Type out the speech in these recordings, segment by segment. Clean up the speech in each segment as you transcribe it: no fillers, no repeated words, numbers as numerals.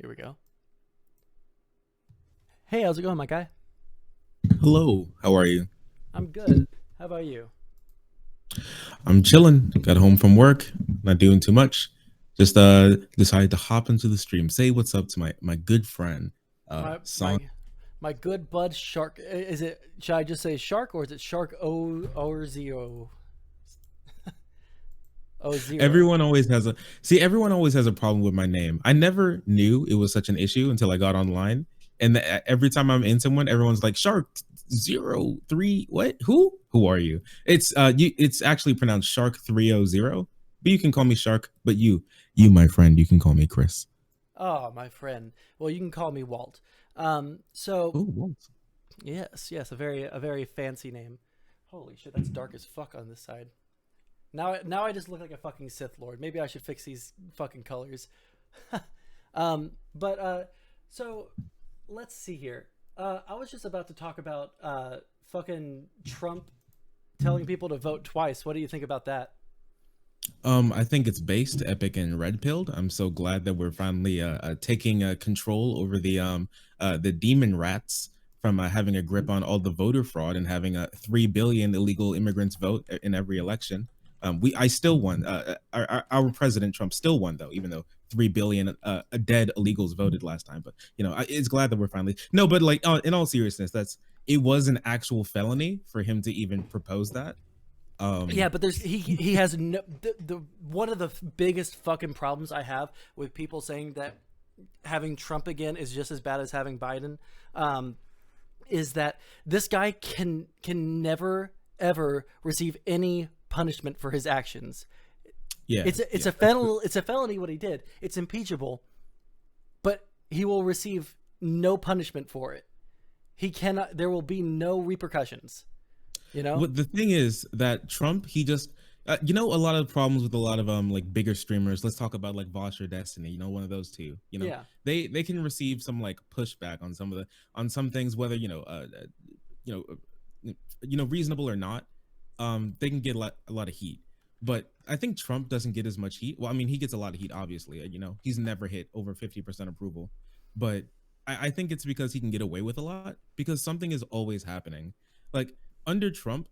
Here we go. Hey, how's it going, my guy? Hello, how are you? I'm good. How about you? I'm chilling. Got home from work, not doing too much. Just decided to hop into the stream. Say what's up to my good friend, My Son. my my good bud Shark. Is it? Should I just say Shark or is it Shark O or Zero? O Zero. Everyone always has a problem with my name. I never knew it was such an issue until I got online. And every time I'm in someone, everyone's like Shark 03. What? Who are you? It's actually pronounced Shark 300. But you can call me Shark, but you my friend, you can call me Chris. Oh, my friend. Well, you can call me Walt. So Oh, Walt. yes, a very fancy name. Holy shit, that's dark as fuck on this side. Now I just look like a fucking Sith Lord. Maybe I should fix these fucking colors. But so let's see here. I was just about to talk about fucking Trump telling people to vote twice. What do you think about that? I think it's based Epic and Red Pilled. I'm so glad that we're finally taking control over the demon rats from having a grip on all the voter fraud and having 3 billion illegal immigrants vote in every election. I still won. Our president Trump still won though, even though 3 billion dead illegals voted last time. But it's glad that we're finally no. But like in all seriousness, it was an actual felony for him to even propose that. Yeah, Um, but he has no the one of the biggest fucking problems I have with people saying that having Trump again is just as bad as having Biden. Um, is that this guy can never ever receive any punishment for his actions. yeah, It's yeah. a felony. It's a felony what he did. It's impeachable, but he will receive no punishment for it. He cannot. There will be no repercussions. You know. What the thing is that Trump, he just a lot of problems with a lot of like bigger streamers. Let's talk about like Vosh or Destiny, one of those two. Yeah. They can receive some like pushback on some things, whether you know reasonable or not. They can get a lot of heat. But I think Trump doesn't get as much heat. Well, I mean, he gets a lot of heat, obviously. He's never hit over 50% approval. But I think it's because he can get away with a lot because something is always happening. Like under Trump,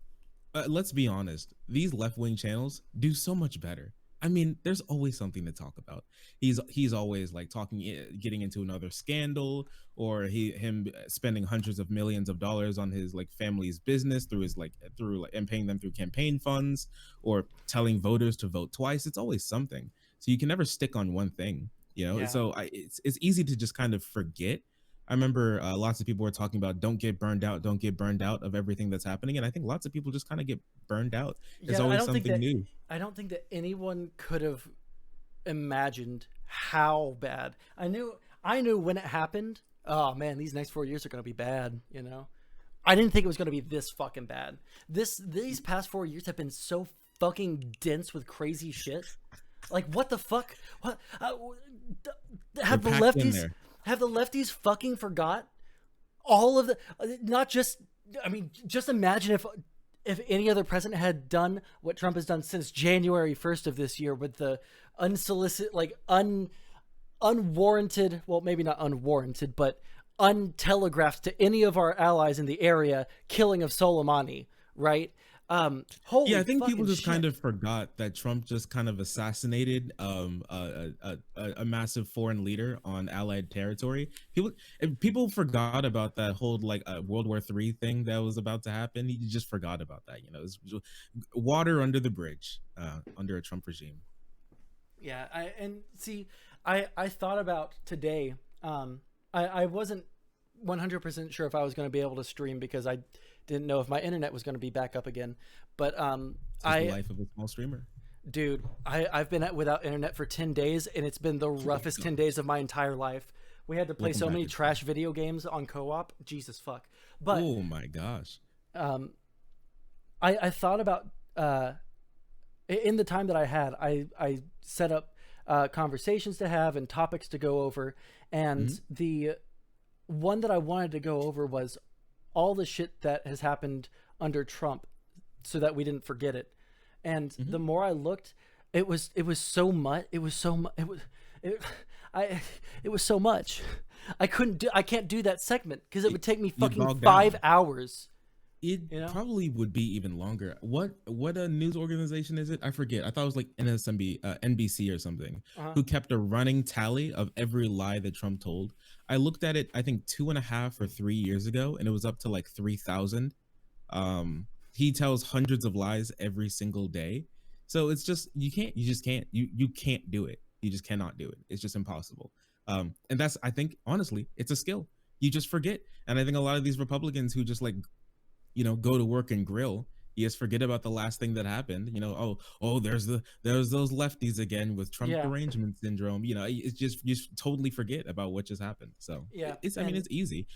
let's be honest, these left wing channels do so much better. I mean, there's always something to talk about. He's always like talking, getting into another scandal, or him spending hundreds of millions of dollars on his like family's business and paying them through campaign funds, or telling voters to vote twice. It's always something. So you can never stick on one thing. Yeah. So it's easy to just kind of forget. I remember lots of people were talking about don't get burned out of everything that's happening, and I think lots of people just kind of get burned out. There's Yeah, always something new. I don't think that anyone could have imagined how bad. I knew when it happened. Oh man, these next 4 years are gonna be bad. You know, I didn't think it was gonna be this fucking bad. These past 4 years have been so fucking dense with crazy shit. Like what the fuck? What They're have the packed in lefties there. have the lefties fucking forgot all of the not just I mean just imagine if any other president had done what Trump has done since January 1st of this year with the unsolicited like unwarranted, well maybe not unwarranted, but untelegraphed to any of our allies in the area killing of Soleimani, right? Yeah, Holy I think people fucking just kind shit. of forgot that Trump just kind of assassinated a massive foreign leader on allied territory. People forgot about that whole like World War III thing that was about to happen. You just forgot about that. It's water under the bridge under a Trump regime. Yeah, and see, I thought about today. I wasn't 100% sure if I was going to be able to stream because I didn't know if my internet was going to be back up again. But It's just the I, life of a small streamer. dude, I've been without internet for 10 days, and it's been the Oh my roughest 10 days gosh. of my entire life. We had to play Welcome so back many to Trump. trash video games on co-op. Jesus fuck. But Oh my gosh. um, I thought about in the time that I had, I set up conversations to have and topics to go over, and Hmm. the one that I wanted to go over was all the shit that has happened under Trump, so that we didn't forget it. And Hmm. the more I looked, it was so much. It was so much. It was. It, I it was so much. I can't do that segment because it would take me You fucking bogged 5 hours. It You know? probably would be even longer. What a news organization is it? I forget. I thought it was like NSMB, NBC or something, Uh-huh. who kept a running tally of every lie that Trump told. I looked at it, I think 2.5 or 3 years ago, and it was up to like 3,000. He tells hundreds of lies every single day. So it's just you just can't you can't do it. You just cannot do it. It's just impossible. And that's I think honestly, it's a skill. You just forget. And I think a lot of these Republicans who just like go to work and grill, you just forget about the last thing that happened. Oh, there's those lefties again with Trump Yeah. derangement syndrome. It's just you just totally forget about what just happened. So Yeah. it's I mean And it's easy.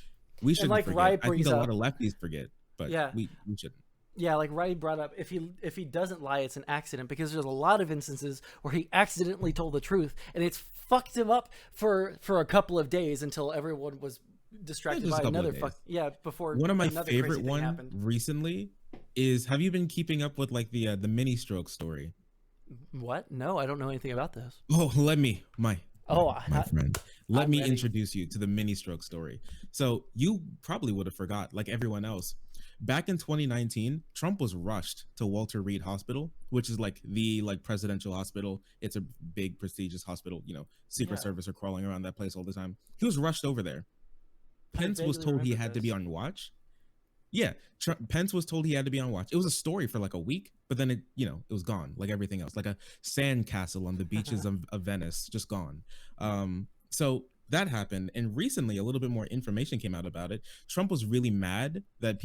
We shouldn't like forget. Rye I think brings a lot up, of lefties forget, but yeah. we shouldn't. Yeah, like Rye brought up, if he doesn't lie, it's an accident, because there's a lot of instances where he accidentally told the truth and it's fucked him up for a couple of days until everyone was distracted Just a by couple of another days. before One of my another favorite crazy thing one happened. recently is have you been keeping up with like the mini stroke story? What? No, I don't know anything about this. Oh, let me, Oh, my friend, let I'm me ready. introduce you to the mini stroke story. So you probably would have forgot, like everyone else. Back in 2019, Trump was rushed to Walter Reed Hospital, which is like the presidential hospital. It's a big prestigious hospital. Secret Yeah. Service are crawling around that place all the time. He was rushed over there. I Pence was vaguely told he remember had to be this. on watch. Yeah, Pence was told he had to be on watch. It was a story for like a week, but then it was gone, like everything else, like a sandcastle on the beaches of Venice, just gone. So that happened, and recently a little bit more information came out about it. Trump was really mad that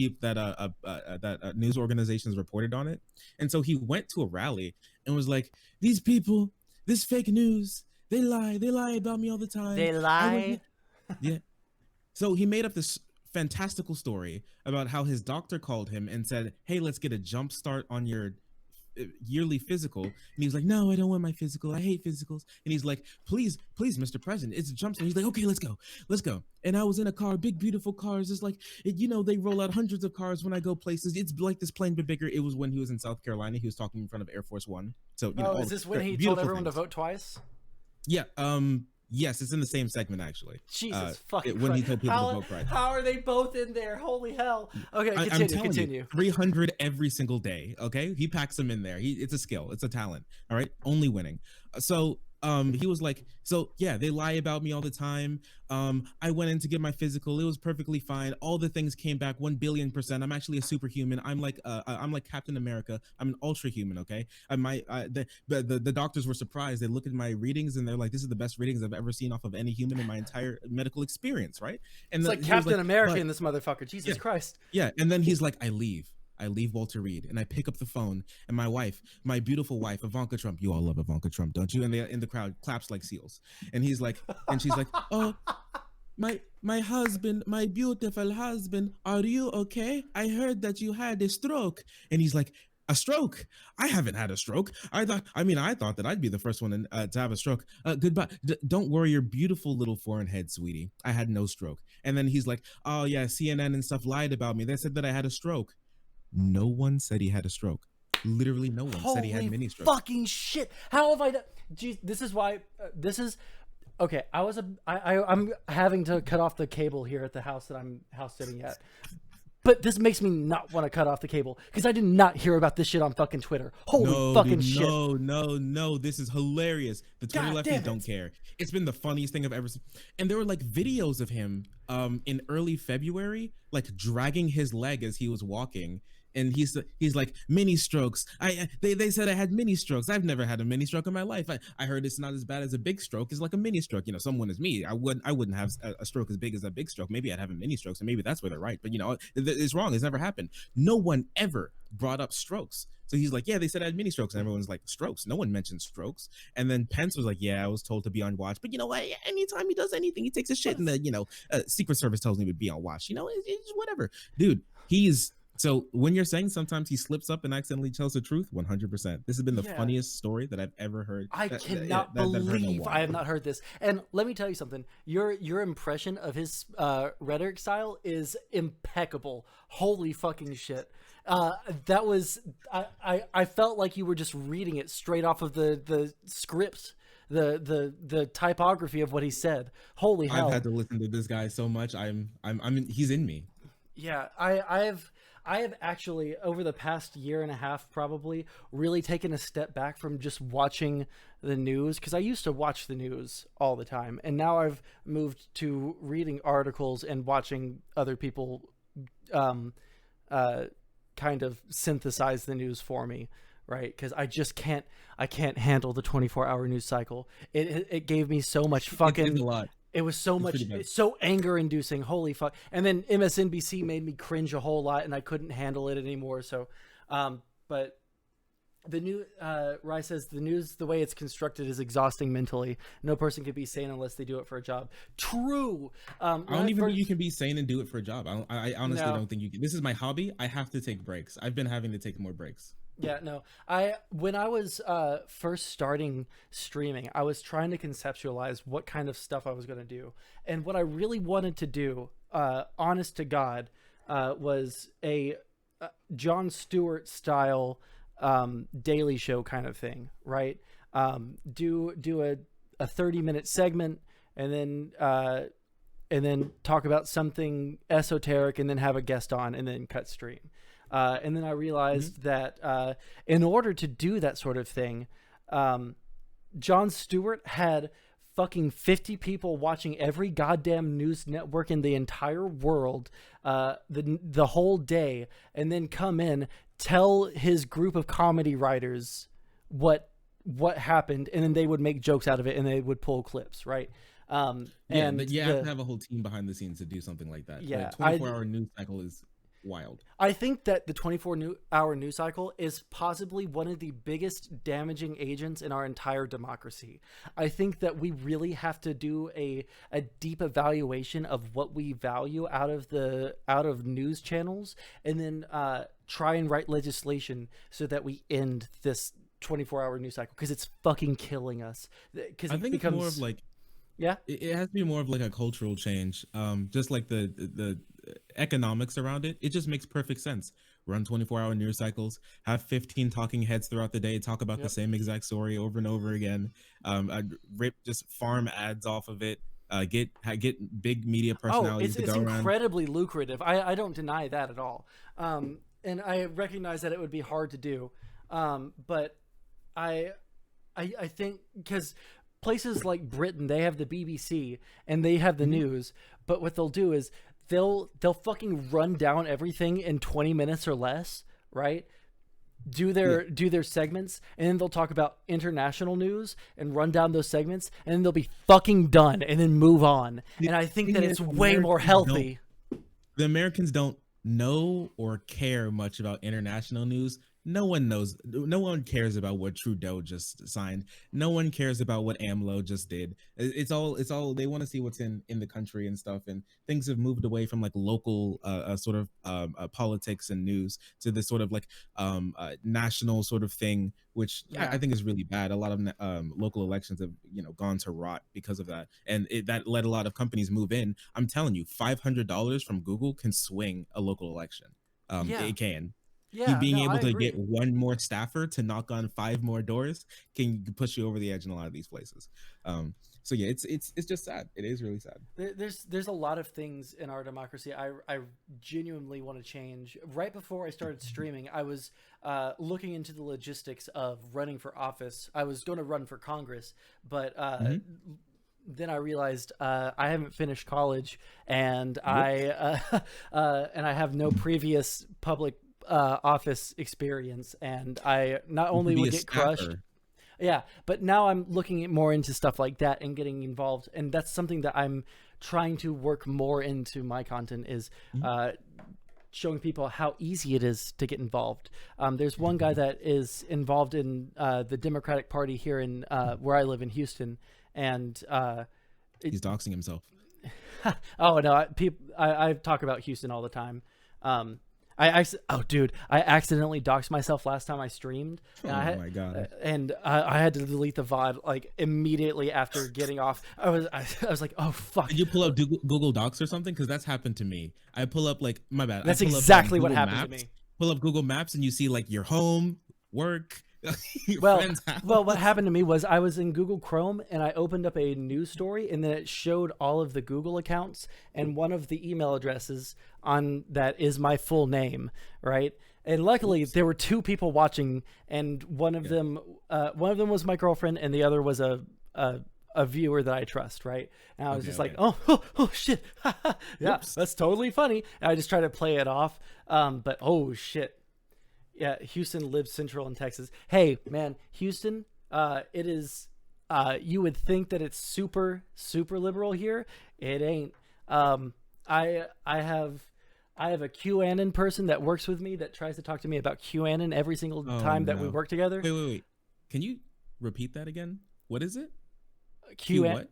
news organizations reported on it, and so he went to a rally and was like, "These people, this fake news, they lie about me all the time. They I was lie. yeah." So he made up this fantastical story about how his doctor called him and said, "Hey, let's get a jump start on your yearly physical." And he was like, "No, I don't want my physical. I hate physicals." And he's like, please, Mr. President, it's a jump start." He's like, "Okay, let's go." And I was in a car, big, beautiful cars. It's like, they roll out hundreds of cars when I go places. It's like this plane, but bigger. It was when he was in South Carolina. He was talking in front of Air Force One. So, Oh, is this when he told everyone to vote twice? Yeah. Yes, it's in the same segment actually. Jesus fucking When he Christ. told people to vote right. How are they both in there? Holy hell. Okay, continue. 300 every single day. Okay, he packs them in there. It's a skill. It's a talent. All right, only winning. So he was like, so yeah, they lie about me all the time. I went in to get my physical. It was perfectly fine. All the things came back 1,000,000,000%. I'm actually a superhuman. I'm like Captain America. I'm an ultra human. Okay. The doctors were surprised. They look at my readings and they're like, "This is the best readings I've ever seen off of any human in my entire medical experience." Right. And It's like Captain America in this motherfucker. Jesus Christ. Yeah. And then he's like, I leave Walter Reed and I pick up the phone and my wife, my beautiful wife, Ivanka Trump. You all love Ivanka Trump, don't you? And in the crowd claps like seals. And he's like, and she's like, "Oh, my husband, my beautiful husband, are you okay? I heard that you had a stroke." And he's like, "A stroke? I haven't had a stroke. I thought that I'd be the first one to have a stroke. Goodbye. Don't worry your beautiful little foreign head, sweetie. I had no stroke." And then he's like, "Oh yeah, CNN and stuff lied about me. They said that I had a stroke." No one said he had a stroke. Literally no one said he had mini strokes. Fucking shit. How have I done? Jeez, this is why. This is okay. I'm having to cut off the cable here at the house that I'm house sitting at. But this makes me not want to cut off the cable because I did not hear about this shit on fucking Twitter. Holy fucking shit. No. This is hilarious. The Twitter lefties don't care. It's been the funniest thing I've ever seen. And there were like videos of him in early February, like dragging his leg as he was walking. And he's like, "Mini strokes. They said I had mini strokes. I've never had a mini stroke in my life. I heard it's not as bad as a big stroke. It's like a mini stroke. Someone is me. I wouldn't have a stroke as big as a big stroke. Maybe I'd have a mini stroke. So maybe that's where they're right. But it's wrong. It's never happened. No one ever brought up strokes." So he's like, "Yeah, they said I had mini strokes," and everyone's like, "Strokes? No one mentioned strokes." And then Pence was like, "Yeah, I was told to be on watch, but you know what? Anytime he does anything, he takes a shit, and the Secret Service tells me to be on watch. It's whatever, dude. So when you're saying sometimes he slips up and accidentally tells the truth, 100%. This has been the funniest story that I've ever heard. I cannot believe I have not heard this. And let me tell you something. Your impression of his rhetoric style is impeccable. Holy fucking shit. That was I felt like you were just reading it straight off of the script the typography of what he said. Holy I've had hell. to listen to this guy so much. He's in me. Yeah, I have actually over the past year and a half probably really taken a step back from just watching the news, because I used to watch the news all the time, and now I've moved to reading articles and watching other people um, kind of synthesize the news for me, right? Because I can't handle the 24-hour news cycle. It gave me so much It's fucking, a lot. it was so It's much, pretty bad. it's so anger inducing. Holy fuck. And then MSNBC made me cringe a whole lot, and I couldn't handle it anymore. So, but the new, Rye says the news, the way it's constructed, is exhausting mentally. No person can be sane unless they do it for a job. True. I don't even think you can be sane and do it for a job. I honestly No. don't think you can. This is my hobby. I have to take breaks. I've been having to take more breaks. Yeah, no. When I was first starting streaming, I was trying to conceptualize what kind of stuff I was going to do. And what I really wanted to do, honest to God, was a Jon Stewart style Daily Show kind of thing, right? Do a 30-minute segment, and then talk about something esoteric, and then have a guest on, and then cut stream. And then I realized that in order to do that sort of thing, Jon Stewart had fucking 50 people watching every goddamn news network in the entire world the whole day, and then come in, tell his group of comedy writers what happened, and then they would make jokes out of it, and they would pull clips, right? And you have to have a whole team behind the scenes to do something like that. Yeah, the 24-hour news cycle is wild. I think that the 24-hour news cycle is possibly one of the biggest damaging agents in our entire democracy. I think that we really have to do a deep evaluation of what we value out of news channels, and then try and write legislation so that we end this 24-hour news cycle, because it's fucking killing us. Because I think it's more of like, yeah, it has to be more of like a cultural change. Just like the economics around it, it just makes perfect sense. Run 24-hour news cycles, have 15 talking heads throughout the day, talk about the same exact story over and over again. Rip just farm ads off of it. Get big media personalities to go around. It's incredibly lucrative. I don't deny that at all. And I recognize that it would be hard to do. But I think, because places like Britain, they have the BBC and they have the news, but what they'll do is they'll fucking run down everything in 20 minutes or less, right? Do their segments, and then they'll talk about international news and run down those segments, and then they'll be fucking done and then move on. And I think that it's way more healthy. The Americans don't know or care much about international news. No one knows. No one cares about what Trudeau just signed. No one cares about what AMLO just did. It's all. They want to see what's in the country and stuff. And things have moved away from like local sort of politics and news to this sort of like national sort of thing, which I think is really bad. A lot of local elections have gone to rot because of that, and that led a lot of companies move in. I'm telling you, $500 from Google can swing a local election. It can. Yeah, Being able to get one more staffer to knock on 5 more doors can push you over the edge in a lot of these places. So yeah, it's just sad. It is really sad. There's a lot of things in our democracy I genuinely want to change. Right before I started streaming, I was looking into the logistics of running for office. I was going to run for Congress, but then I realized I haven't finished college, and I have no previous public office experience, and I not only would get crushed, but now I'm looking more into stuff like that and getting involved, and that's something that I'm trying to work more into my content, is showing people how easy it is to get involved. There's one guy that is involved in the Democratic Party here in where I live in Houston, and he's doxing himself. Oh no, I talk about Houston all the time. I accidentally doxed myself last time I streamed. And my god! And I had to delete the VOD like immediately after getting off. I was like, oh fuck! Did you pull up Google Docs or something? Because that's happened to me. I pull up my bad. That's exactly what happened to me. Pull up Google Maps and you see like your home, work, Your Well, friend's house. well, what happened to me was I was in Google Chrome and I opened up a news story and then it showed all of the Google accounts and one of the email addresses on that is my full name, right? And luckily there were two people watching and one of them was my girlfriend and the other was a viewer that I trust, right? And I was just like, oh shit. Yeah, Whoops. that's totally funny. And I just try to play it off. But oh shit. Yeah, Houston lives central in Texas. Hey, man, Houston, it is, you would think that it's super, super liberal here. It ain't. I have a QAnon person that works with me that tries to talk to me about QAnon every single time that we work together. Wait. Can you repeat that again? What is it? QAnon.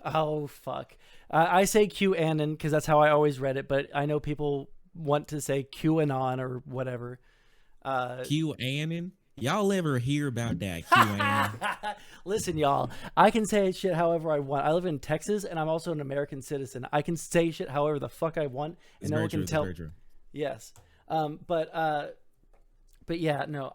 Oh, fuck. I say QAnon because that's how I always read it, but I know people want to say QAnon or whatever. QAnon? Y'all ever hear about that QAnon? Listen, y'all, I can say shit however I want. I live in Texas and I'm also an American citizen. I can say shit however the fuck I want and no one can tell. Very true. Yes. But yeah, no,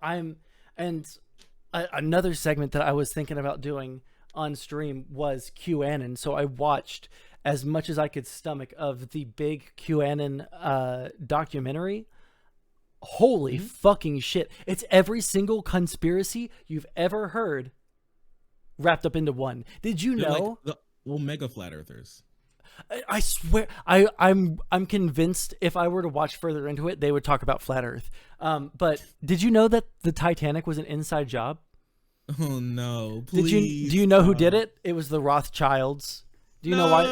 another segment that I was thinking about doing on stream was QAnon. So I watched as much as I could stomach of the big QAnon documentary. Holy fucking shit. It's every single conspiracy you've ever heard wrapped up into one. Did you know? Like mega flat earthers. I swear, I'm convinced if I were to watch further into it, they would talk about flat Earth. But did you know that the Titanic was an inside job? Oh no! Please. Do you know who did it? It was the Rothschilds. Do you know why?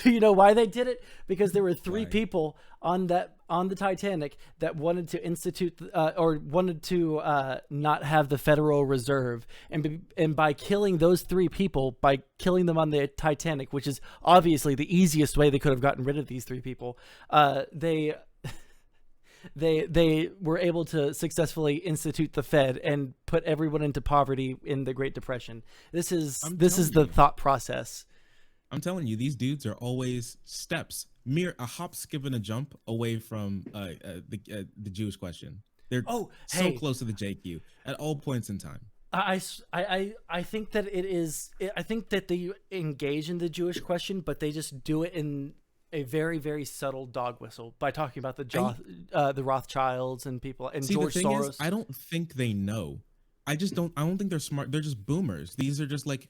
Do you know why they did it? Because there were three people on the Titanic that wanted to institute or wanted to not have the Federal Reserve, and by killing those three people, by killing them on the Titanic, which is obviously the easiest way they could have gotten rid of these three people, they were able to successfully institute the Fed and put everyone into poverty in the Great Depression. This is the thought process. I'm telling you, these dudes are always steps, a hop, skip, and a jump away from the Jewish question. They're so close to the JQ at all points in time. I think that it is. I think that they engage in the Jewish question, but they just do it in a very, very subtle dog whistle by talking about the Rothschilds and people and George Soros. Is, I don't think they know. I don't think they're smart. They're just boomers. These are just like,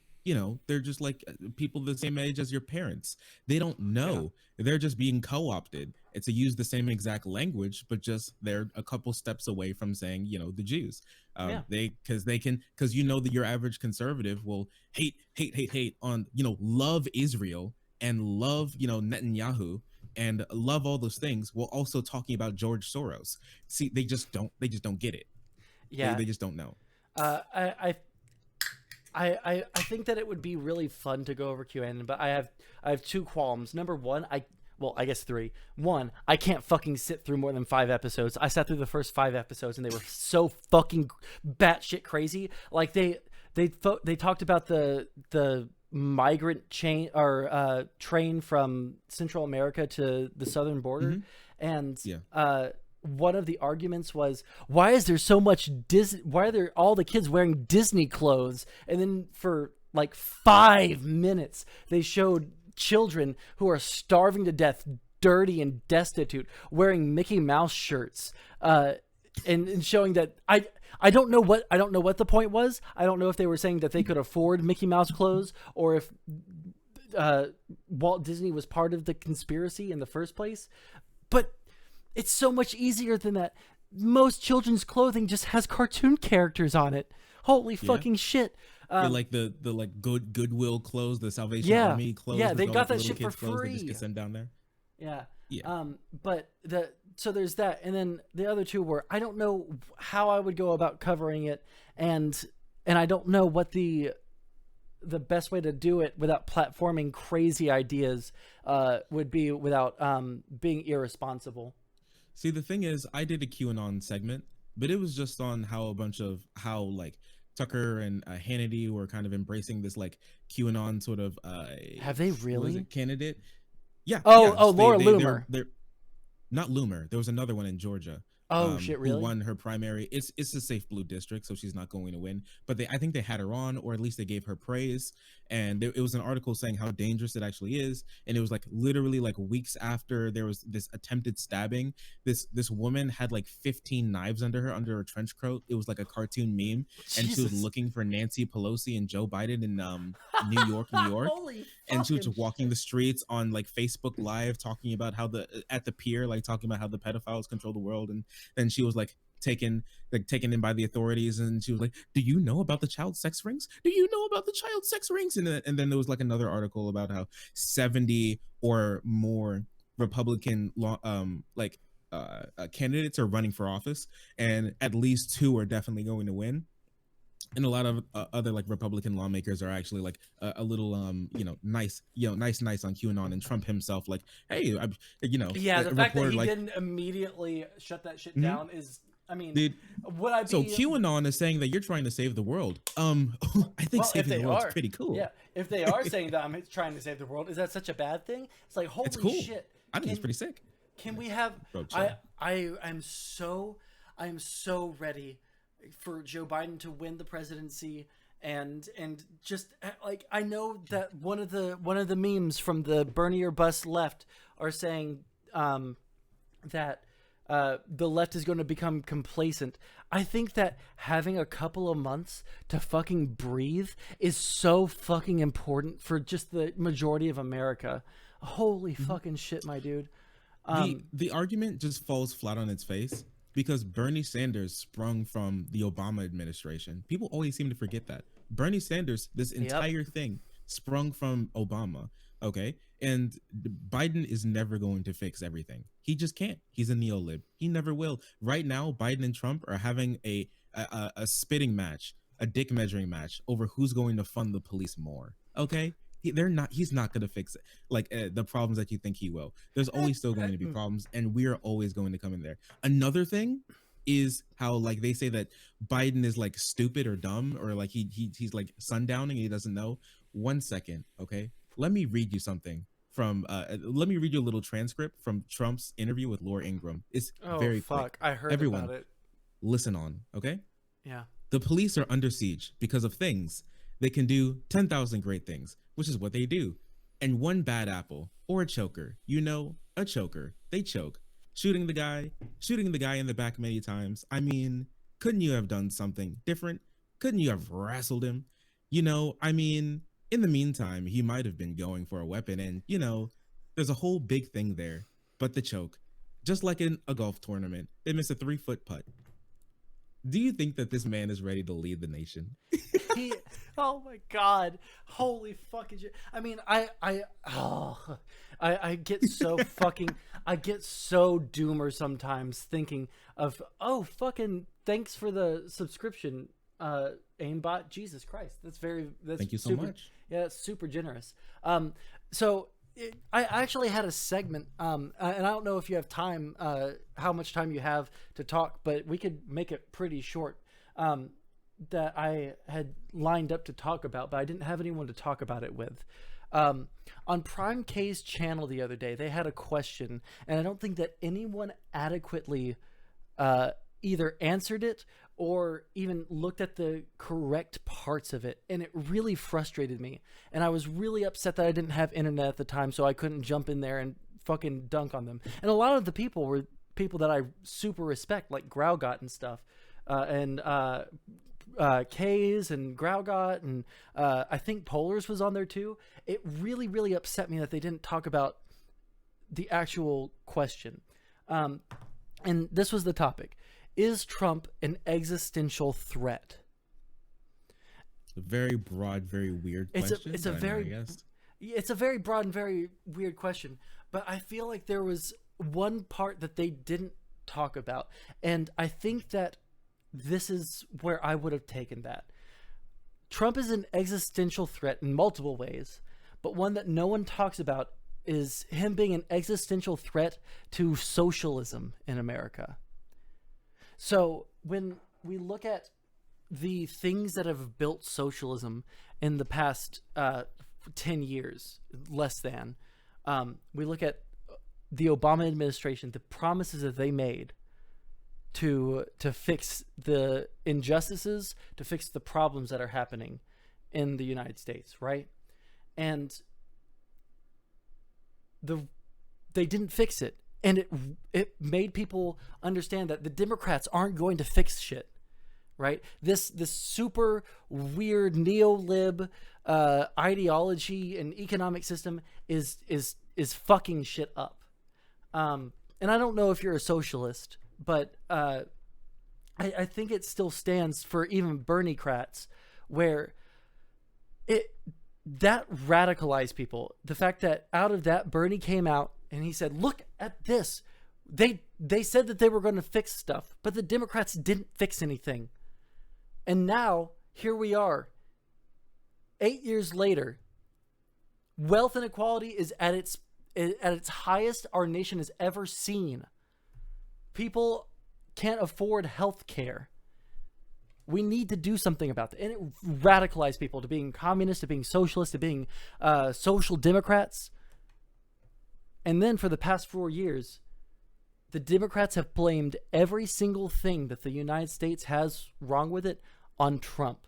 they're just like people the same age as your parents. They don't know. Yeah. They're just being co-opted. It's to use the same exact language, but just they're a couple steps away from saying, the Jews. Because that your average conservative will hate on, love Israel and love, Netanyahu and love all those things while also talking about George Soros. See, they just don't get it. Yeah. They just don't know. I think that it would be really fun to go over QAnon, but I have two qualms. Number one, I guess three. One, I can't fucking sit through more than 5 episodes. I sat through the first 5 episodes and they were so fucking batshit crazy. Like they talked about the migrant chain or train from Central America to the southern border, and one of the arguments was, why is there so much why are there all the kids wearing Disney clothes? And then for like 5 minutes they showed children who are starving to death, dirty and destitute, wearing Mickey Mouse shirts, and showing that I don't know what the point was. I don't know if they were saying that they could afford Mickey Mouse clothes or if Walt Disney was part of the conspiracy in the first place. But it's so much easier than that. Most children's clothing just has cartoon characters on it. Holy fucking shit. Like the Goodwill clothes, the Salvation Army clothes. Yeah, they got the that shit for free. They just get sent down there. Yeah. Yeah. But so there's that, and then the other two were, I don't know how I would go about covering it, and I don't know what the best way to do it without platforming crazy ideas would be without being irresponsible. See, the thing is, I did a QAnon segment, but it was just on how like Tucker and Hannity were kind of embracing this like QAnon sort of have they really candidate? Yeah. Laura Loomer. They're not Loomer. There was another one in Georgia. Oh shit, who really? won her primary. It's a safe blue district, so she's not going to win. But I think they had her on, or at least they gave her praise. And it was an article saying how dangerous it actually is. And it was like literally like weeks after there was this attempted stabbing. This woman had like 15 knives under her trench coat. It was like a cartoon meme, and she was Jesus. looking for Nancy Pelosi and Joe Biden in New York, New York. Holy And she was fucking just walking shit. the streets on like Facebook Live, talking about how at the pier, like talking about how the pedophiles control the world. And then she was taken in by the authorities, and she was like, "Do you know about the child sex rings? Do you know about the child sex rings?" And then there was like another article about how 70 or more Republican candidates are running for office, and at least two are definitely going to win. And a lot of other like Republican lawmakers are actually like a little nice on QAnon, and Trump himself like, hey, Yeah, the fact that reported he like, didn't immediately shut that shit mhm, down is, I mean, dude. would I So be? QAnon is saying that you're trying to save the world. I think Well, if saving the they world's are, pretty cool. yeah, if they are saying that I'm trying to save the world, is that such a bad thing? It's like, It's holy cool. shit. I think it's pretty sick. Can we have? Bro, chill. I am so ready for Joe Biden to win the presidency, and just like, I know that one of the memes from the Bernie or Bust left are saying that the left is going to become complacent. I think that having a couple of months to fucking breathe is so fucking important for just the majority of America. Holy fucking shit, my dude. The argument just falls flat on its face because Bernie Sanders sprung from the Obama administration. People always seem to forget that. Bernie Sanders, this entire thing sprung from Obama, okay? And Biden is never going to fix everything. He just can't. He's a neolib. He never will. Right now, Biden and Trump are having a spitting match, a dick measuring match over who's going to fund the police more, okay? He's not going to fix it like the problems that you think he will. There's always still going to be problems, and we are always going to come in there. Another thing is how like they say that Biden is like stupid or dumb, or like he's like sundowning, he doesn't know. 1 second, okay? Let me read you something from let me read you a little transcript from Trump's interview with Laura Ingraham. It's very quick. I heard Everyone, about it. listen on, okay? Yeah. The police are under siege because of things. They can do 10,000 great things, which is what they do. And one bad apple or a choker, a choker, they choke. Shooting the guy in the back many times. I mean, couldn't you have done something different? Couldn't you have wrestled him? I mean, in the meantime, he might have been going for a weapon, and, there's a whole big thing there. But the choke, just like in a golf tournament, they miss a 3-foot putt. Do you think that this man is ready to lead the nation? Oh my god, holy fucking shit. I mean, I get so fucking, I get so doomer sometimes thinking of, oh fucking thanks for the subscription, aimbot. Jesus Christ, that's Thank you so super, much. yeah, that's super generous. So I actually had a segment, and I don't know if you have time, how much time you have to talk, but we could make it pretty short, that I had lined up to talk about, but I didn't have anyone to talk about it with. On Prime K's channel the other day, they had a question, and I don't think that anyone adequately either answered it or even looked at the correct parts of it, and it really frustrated me. And I was really upset that I didn't have internet at the time, so I couldn't jump in there and fucking dunk on them. And a lot of the people were people that I super respect, like Graugot and stuff, and K's and Graugot, and I think Polars was on there too. It really, really upset me that they didn't talk about the actual question. And this was the topic. Is Trump an existential threat? A very broad, very weird question. It's a very broad and very weird question, but I feel like there was one part that they didn't talk about, and I think that this is where I would have taken that. Trump is an existential threat in multiple ways, but one that no one talks about is him being an existential threat to socialism in America. So when we look at the things that have built socialism in the past 10 years, less than, we look at the Obama administration, the promises that they made, to fix the injustices, to fix the problems that are happening in the United States, right? And they didn't fix it, and it made people understand that the Democrats aren't going to fix shit, right? This super weird neo-lib ideology and economic system is fucking shit up. And I don't know if you're a socialist, but I think it still stands for even Bernie-crats, where that radicalized people. The fact that out of that, Bernie came out and he said, "Look at this. They said that they were going to fix stuff, but the Democrats didn't fix anything." And now here we are, 8 years later. Wealth inequality is at its highest our nation has ever seen. People can't afford health care. We need to do something about that. And it radicalized people to being communist, to being socialist, to being social democrats. And then for the past 4 years, the Democrats have blamed every single thing that the United States has wrong with it on Trump.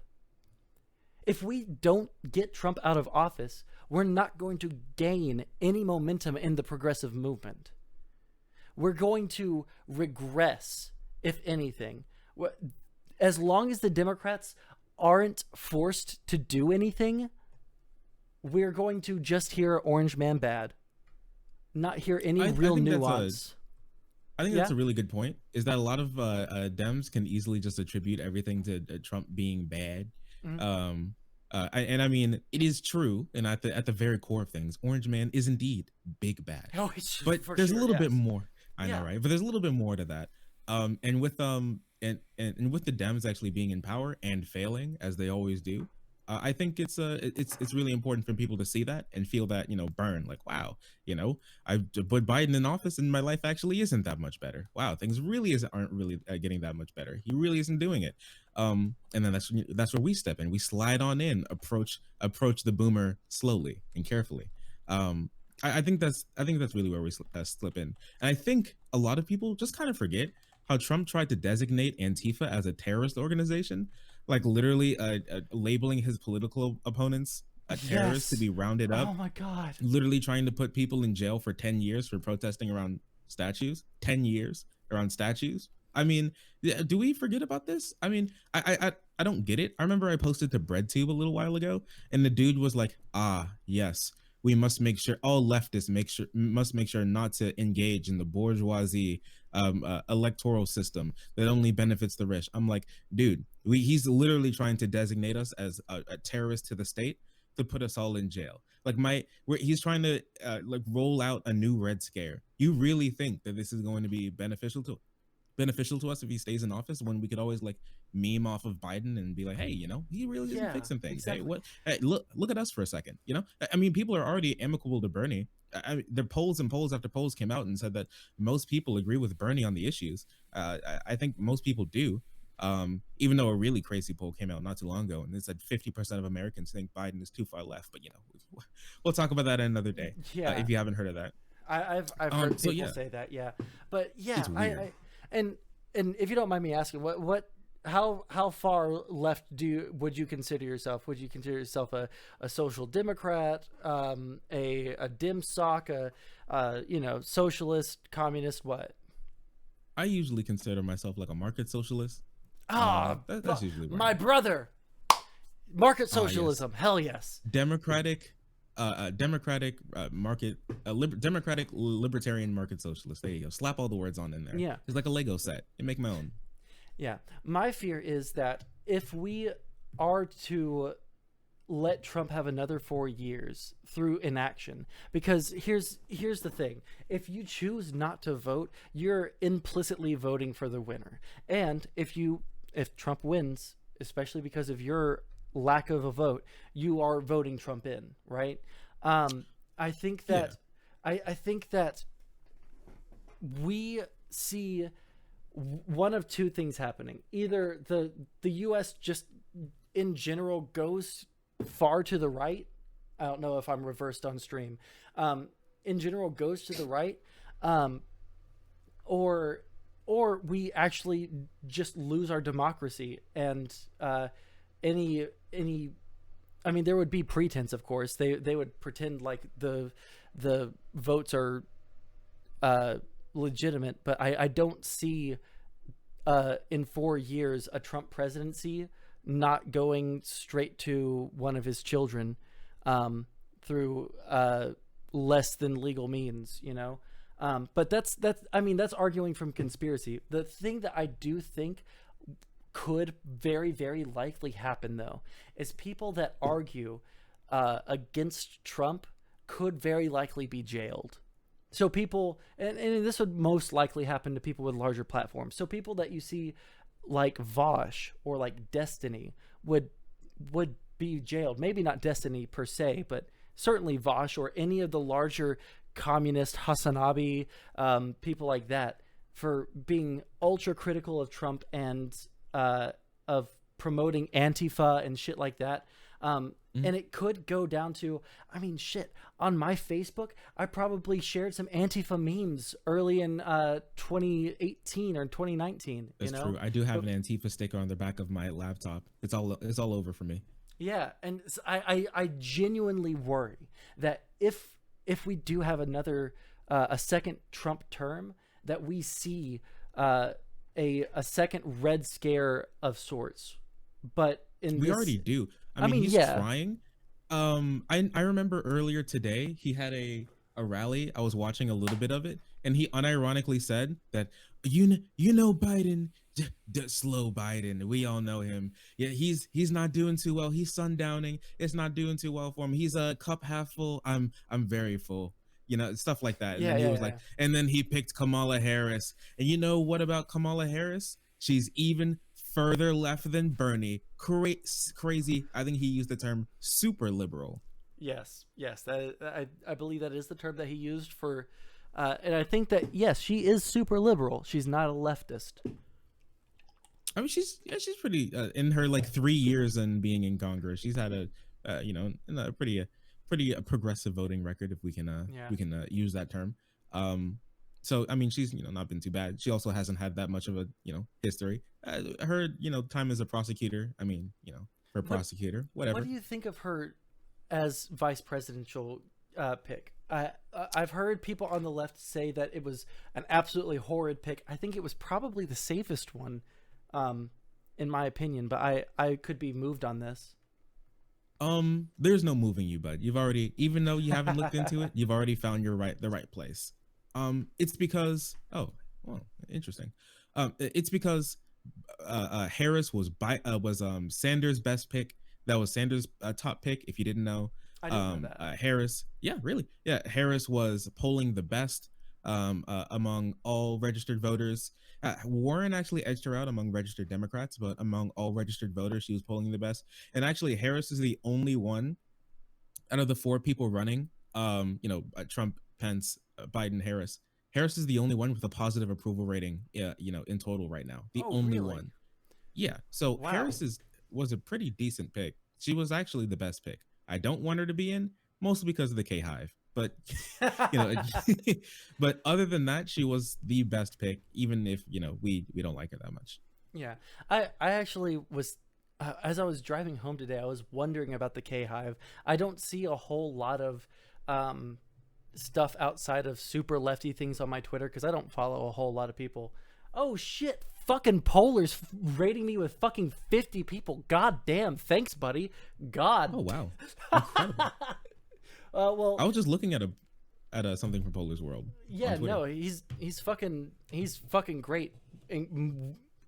If we don't get Trump out of office, we're not going to gain any momentum in the progressive movement. We're going to regress, if anything. As long as the Democrats aren't forced to do anything, we're going to just hear Orange Man bad. Not hear any real nuance. I think that's a really good point, is that a lot of Dems can easily just attribute everything to Trump being bad. Mm-hmm. And I mean, it is true, and at the very core of things, Orange Man is indeed big bad. Oh, but there's a little bit more. I know, right? But there's a little bit more to that. And with with the Dems actually being in power and failing as they always do, I think it's really important for people to see that and feel that, burn, like, wow, I put Biden in office and my life actually isn't that much better. Wow, things aren't really getting that much better. He really isn't doing it. And then that's where we step in. We slide on in, approach the boomer slowly and carefully. I think that's really where we slip in. And I think a lot of people just kind of forget how Trump tried to designate Antifa as a terrorist organization, like literally labeling his political opponents a terrorist to be rounded up. Oh my God. Literally trying to put people in jail for 10 years for protesting around statues. 10 years around statues. I mean, do we forget about this? I mean, I don't get it. I remember I posted to BreadTube a little while ago, and the dude was like, yes, we must make sure all leftists must make sure not to engage in the bourgeoisie electoral system that only benefits the rich. I'm like, dude, he's literally trying to designate us as a terrorist to the state to put us all in jail. Like he's trying to roll out a new Red Scare. You really think that this is going to be beneficial to us if he stays in office, when we could always meme off of Biden and be like, hey, he really isn't fixing things. Exactly. Hey, look at us for a second. I mean, people are already amicable to Bernie. The polls after polls came out and said that most people agree with Bernie on the issues. I think most people do. Even though a really crazy poll came out not too long ago and it said 50% of Americans think Biden is too far left, but we'll talk about that another day. If you haven't heard of that. I've heard people say that. But and if you don't mind me asking, how far left would you consider yourself? Would you consider yourself a social democrat, a dim sock, socialist, communist? What? I usually consider myself like a market socialist. That's usually my brother. Market socialism, yes. Hell yes. Democratic libertarian market socialist. There you go. Slap all the words on in there. Yeah, it's like a Lego set. You make my own. Yeah, my fear is that if we are to let Trump have another 4 years through inaction, because here's the thing: if you choose not to vote, you're implicitly voting for the winner, and if Trump wins, especially because of your lack of a vote, you are voting Trump in, right? I think that I think that we see one of two things happening. Either the US just in general goes far to the right. I don't know if I'm reversed on stream. In general goes to the right, or or we actually just lose our democracy, and any I mean, there would be pretense, of course. They would pretend like the votes are legitimate, but I don't see in 4 years a Trump presidency not going straight to one of his children through less than legal means, you know. But that's I mean, that's arguing from conspiracy. The thing that I do think could very, very likely happen, though, is people that argue against Trump could very likely be jailed. So people, and this would most likely happen to people with larger platforms. So people that you see like Vosh or like Destiny would be jailed. Maybe not Destiny per se, but certainly Vosh or any of the larger communist Hasanabi people like that, for being ultra critical of Trump and of promoting Antifa and shit like that. And it could go down to, I mean, shit, on my Facebook, I probably shared some Antifa memes early in 2018 or 2019. That's you know? true. I do have an Antifa sticker on the back of my laptop. It's all over for me. Yeah, and I genuinely worry that if we do have another a second Trump term, that we see a second Red Scare of sorts. But we already do. I mean, he's trying. I remember earlier today he had a rally. I was watching a little bit of it, and he unironically said that you know Biden, slow Biden. We all know him. Yeah, he's not doing too well. He's sundowning. It's not doing too well for him. He's a cup half full. I'm very full. You know, stuff like that. And then he was like, and then he picked Kamala Harris. And you know what about Kamala Harris? She's even further left than Bernie. Crazy. I think he used the term super liberal. Yes. I believe that is the term that he used for, and I think that yes, she is super liberal. She's not a leftist. I mean, she's pretty in her like 3 years in being in Congress. She's had a pretty progressive voting record, if we can use that term. So I mean, she's not been too bad. She also hasn't had that much of a history. Her time as a prosecutor. I mean, for a prosecutor, whatever. What do you think of her as vice presidential pick? I've heard people on the left say that it was an absolutely horrid pick. I think it was probably the safest one, in my opinion. But I could be moved on this. There's no moving you, bud. You've already, even though you haven't looked into it, you've already found the right place. It's because interesting. It's because Harris was Sanders' best pick. That was Sanders' top pick. If you didn't know, I didn't know that. Harris, Harris was polling the best among all registered voters. Warren actually edged her out among registered Democrats, but among all registered voters, she was polling the best. And actually, Harris is the only one out of the 4 people running. Trump, Pence, Biden, Harris. Harris is the only one with a positive approval rating, in total right now. The only one. Yeah. So wow. Harris was a pretty decent pick. She was actually the best pick. I don't want her to be in, mostly because of the K Hive. But but other than that, she was the best pick, even if we don't like her that much. Yeah, I actually was as I was driving home today, I was wondering about the K Hive. I don't see a whole lot of stuff outside of super lefty things on my Twitter because I don't follow a whole lot of people. Oh shit, fucking Polar's rating me with fucking 50 people. God damn, thanks, buddy. God. Oh wow. Incredible. Well, I was just looking at something from Polar's World. Yeah, no, he's fucking great.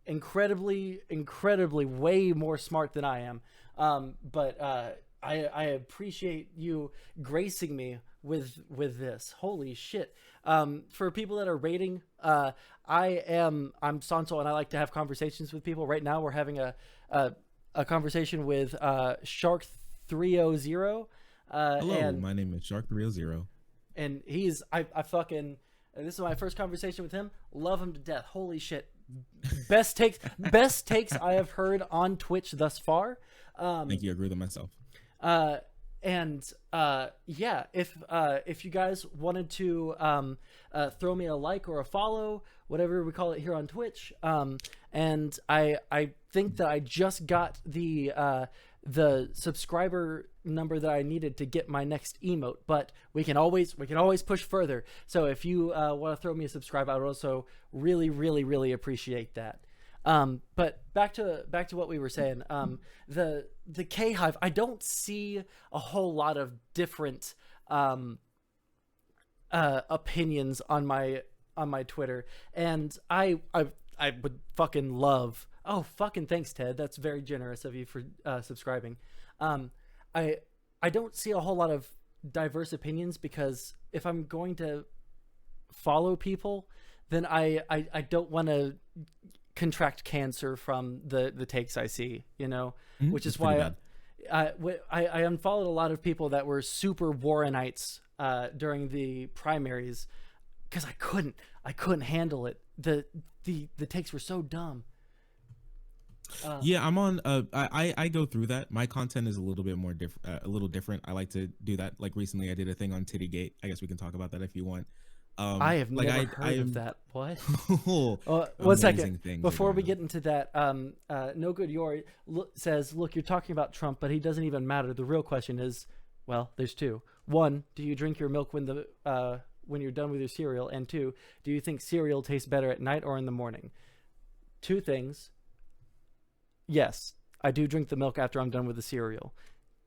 Incredibly way more smart than I am. But I appreciate you gracing me with this. Holy shit. For people that are rating, I'm Sondsol and I like to have conversations with people. Right now we're having a conversation with Shark 300. Hello, my name is Shark 300. And he's I fucking, this is my first conversation with him. Love him to death. Holy shit. Best takes I have heard on Twitch thus far. Thank you. I agree with myself. and yeah, if you guys wanted to throw me a like or a follow, whatever we call it here on Twitch, and I think that I just got the subscriber number that I needed to get my next emote, but we can always push further. So if you want to throw me a subscribe, I would also really appreciate that. But back to what we were saying. The K Hive, I don't see a whole lot of different opinions on my Twitter, and I would fucking love. Oh, fucking thanks, Ted. That's very generous of you for subscribing. Um, I I don't see a whole lot of diverse opinions, because if I'm going to follow people, then I don't want to contract cancer from the takes I see, which is It's pretty why bad. I unfollowed a lot of people that were super Warrenites during the primaries, because I couldn't handle it. The takes were so dumb. Yeah, I'm on. I go through that. My content is a little bit more different, a little different. I like to do that. Like recently, I did a thing on Tittygate. I guess we can talk about that if you want. I have Like never heard of that. What? One amazing second. things are Before we going get into that, No Good Yori says, "Look, you're talking about Trump, but he doesn't even matter. The real question is, well, there's two. One, do you drink your milk when you're done with your cereal? And two, do you think cereal tastes better at night or in the morning? Two things. Yes, I do drink the milk after I'm done with the cereal.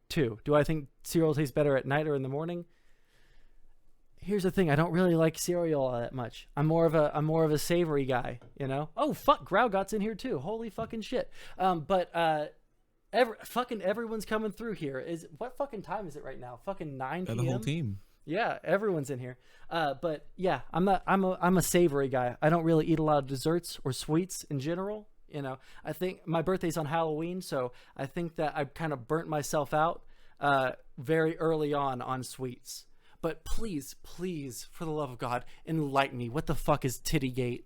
Two, do I think cereal tastes better at night or in the morning? Here's the thing: I don't really like cereal all that much. I'm more of a savory guy, you know. Oh fuck, Graugot's in here too. Holy fucking shit. Fucking everyone's coming through here. What fucking time is it right now? Fucking 9 p.m. The whole team. Yeah, everyone's in here. But yeah, I'm a savory guy. I don't really eat a lot of desserts or sweets in general. I think my birthday's on Halloween, so I think that I kind of burnt myself out very early on sweets. But please, please, for the love of God, enlighten me. What the fuck is Tittygate?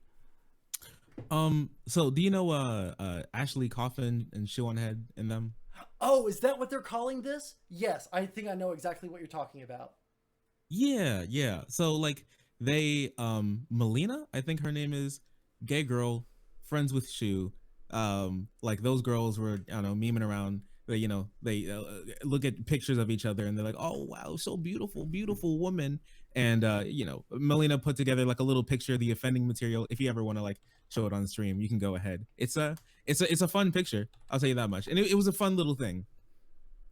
So do you know Ashley Coffin and Shoe on Head and them? Oh, is that what they're calling this? Yes, I think I know exactly what you're talking about. Yeah, yeah. So like they Melina, I think her name is, gay girl, friends with Shu. Like those girls were, I don't know, memeing around. They look at pictures of each other and they're like, "Oh wow, so beautiful, beautiful woman." And Melina put together like a little picture of the offending material. If you ever want to like show it on stream, you can go ahead. It's a fun picture. I'll tell you that much. And it was a fun little thing.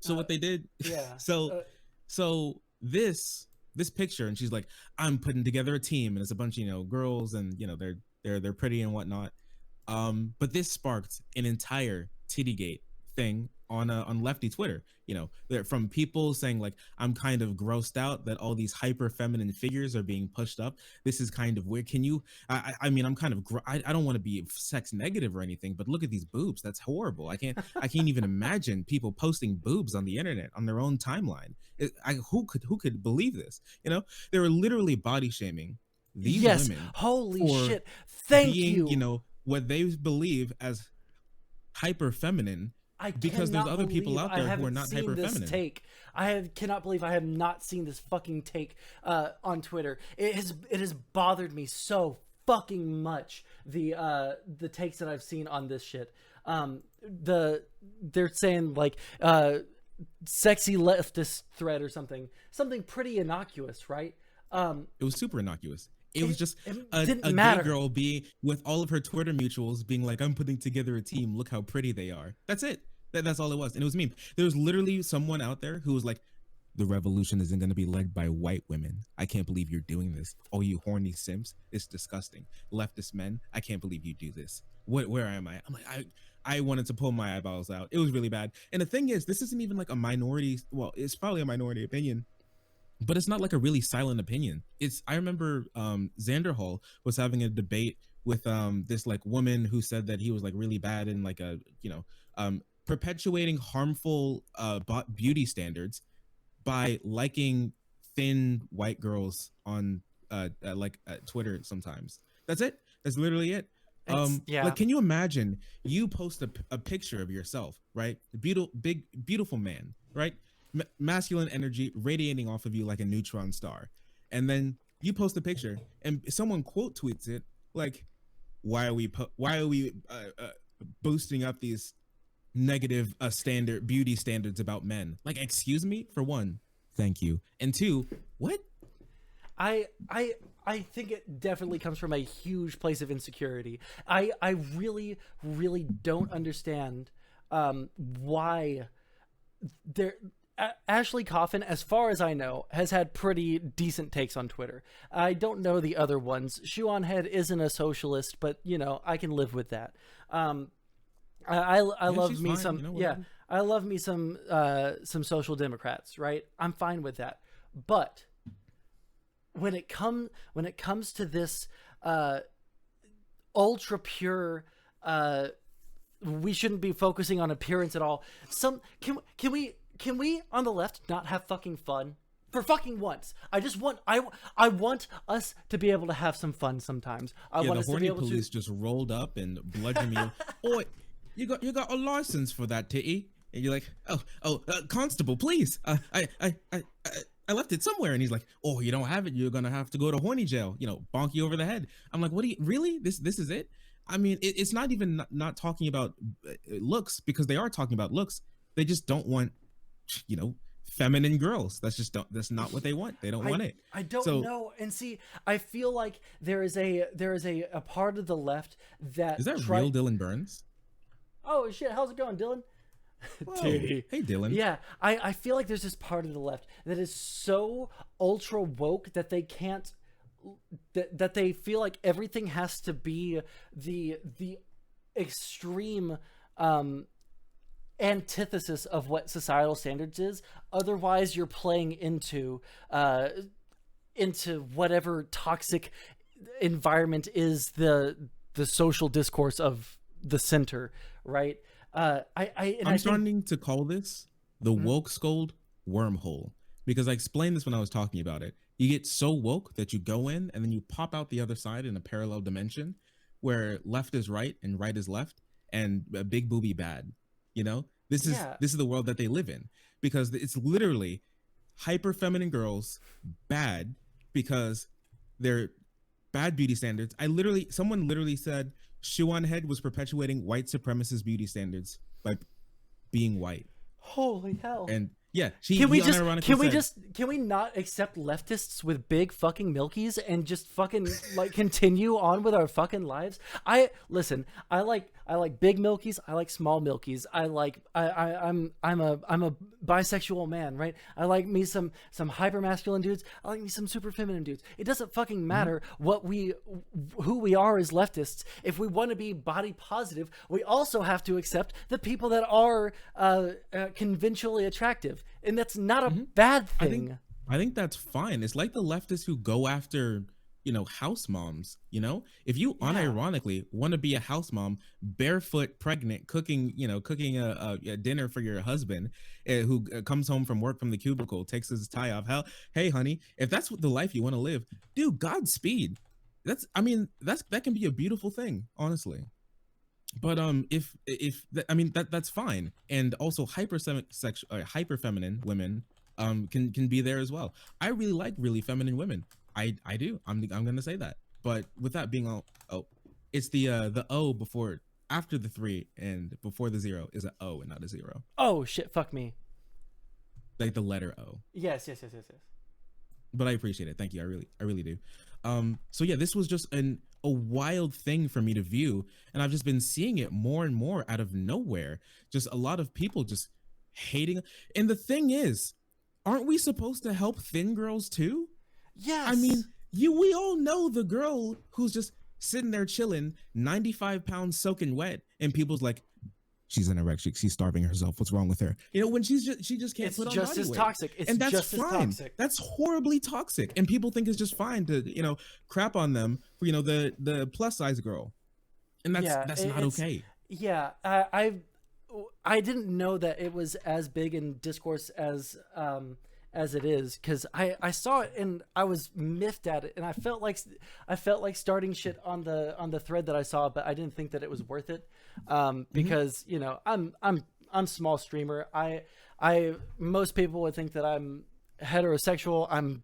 So Uh, what they did, yeah. so Uh, so this picture, and she's like, "I'm putting together a team," and it's a bunch of girls, and they're pretty and whatnot. But this sparked an entire Tittygate thing on lefty Twitter. From people saying like, "I'm kind of grossed out that all these hyper feminine figures are being pushed up. This is kind of weird. Can you? I mean, I'm kind of I don't want to be sex negative or anything, but look at these boobs. That's horrible. I can't even imagine people posting boobs on the internet on their own timeline. Who could believe this? They were literally body shaming these yes. women Holy for shit. Thank being, you. what they believe as hyper feminine, I because there's cannot other people believe out I there who are haven't not seen hyper this feminine. take. Cannot believe I have not seen this fucking take on Twitter. It has bothered me so fucking much, the takes that I've seen on this shit. They're saying like sexy leftist thread or something pretty innocuous, right? It was super innocuous. It was just it a didn't gay matter. girl being with all of her Twitter mutuals being like, "I'm putting together a team. Look how pretty they are." That's it. That's all it was. And it was meme. There was literally someone out there who was like, "The revolution isn't going to be led by white women. I can't believe you're doing this. Oh, you horny simps. It's disgusting. Leftist men, I can't believe you do this. Where am I?" I'm like, I wanted to pull my eyeballs out. It was really bad. And the thing is, this isn't even like a minority. Well, it's probably a minority opinion, but it's not like a really silent opinion. I remember Xander Hall was having a debate with this like woman who said that he was like really bad in like perpetuating harmful beauty standards by liking thin white girls on Twitter sometimes. That's it. That's literally it. Yeah. Like, can you imagine you post a picture of yourself, right? Beautiful man, right? masculine energy radiating off of you like a neutron star, and then you post a picture and someone quote tweets it like, why are we boosting up these negative beauty standards about men? Like, excuse me, for one, thank you, and two, what? I I I think it definitely comes from a huge place of insecurity. I really don't understand why there. Ashley Coffin, as far as I know, has had pretty decent takes on Twitter. I don't know the other ones. Shoe on Head isn't a socialist, but I can live with that. I love me fine, some whatever. I love me some social democrats, right? I'm fine with that. But when it comes to this ultra pure, we shouldn't be focusing on appearance at all. Can we on the left not have fucking fun for fucking once? I want us to be able to have some fun sometimes. I want The us to be horny able police to. just rolled up and bludgeoned me. Oh, you got a license for that, titty? And you're like, constable, please. I left it somewhere. And he's like, oh, you don't have it. You're gonna have to go to horny jail. Bonk you over the head. I'm like, what do you really? This is it? I mean, it's not even not talking about looks, because they are talking about looks. They just don't want, feminine girls. That's not what they want. They don't want it. I don't So, know. And see, I feel like there is a part of the left that is that real Dylan Burns? Oh shit, how's it going, Dylan? Whoa. Hey, Dylan. Yeah, I feel like there's this part of the left that is so ultra woke that they can't that they feel like everything has to be the extreme antithesis of what societal standards is. Otherwise, you're playing into whatever toxic environment is the social discourse of the center, right? I'm starting to call this the woke scold wormhole, because I explained this when I was talking about it. You get so woke that you go in and then you pop out the other side in a parallel dimension where left is right and right is left, and big booby bad. This is the world that they live in, because it's literally hyper feminine girls bad because they're bad beauty standards. Someone literally said Shoe on Head was perpetuating white supremacist beauty standards by being white. Holy hell. And yeah, can we not accept leftists with big fucking milkies and just fucking like continue on with our fucking lives? I like big milkies. I like small milkies. I'm a bisexual man, right? I like me some hyper masculine dudes. I like me some super feminine dudes. It doesn't fucking matter who we are as leftists. If we want to be body positive, we also have to accept the people that are conventionally attractive, and that's not a bad thing. I think that's fine. It's like the leftists who go after house moms. If you unironically want to be a house mom, barefoot, pregnant, cooking a dinner for your husband, who comes home from work from the cubicle, takes his tie off. Hey, honey, if that's what the life you want to live, dude, Godspeed. That can be a beautiful thing, honestly. But that's fine. And also hyper feminine women can be there as well. I really like really feminine women. I do. I'm gonna say that. But with that being all, it's the O before, after the 3 and before the 0 is an O and not a 0. Oh shit, fuck me. Like the letter O. Yes. But I appreciate it. Thank you. I really do. So yeah, this was just a wild thing for me to view, and I've just been seeing it more and more out of nowhere. Just a lot of people just hating. And the thing is, aren't we supposed to help thin girls too? Yes. I mean, we all know the girl who's just sitting there chilling, 95 pounds soaking wet, and people's like, she's anorexic, she's starving herself, what's wrong with her? When she just can't put on body weight. It's just as toxic. And that's fine. That's horribly toxic, and people think it's just fine to crap on them for the plus size girl, and that's not okay. Yeah, I didn't know that it was as big in discourse as it is, because I saw it and I was miffed at it, and I felt like starting shit on the thread that I saw, but I didn't think that it was worth it, because I'm small streamer. I most people would think that I'm heterosexual. I'm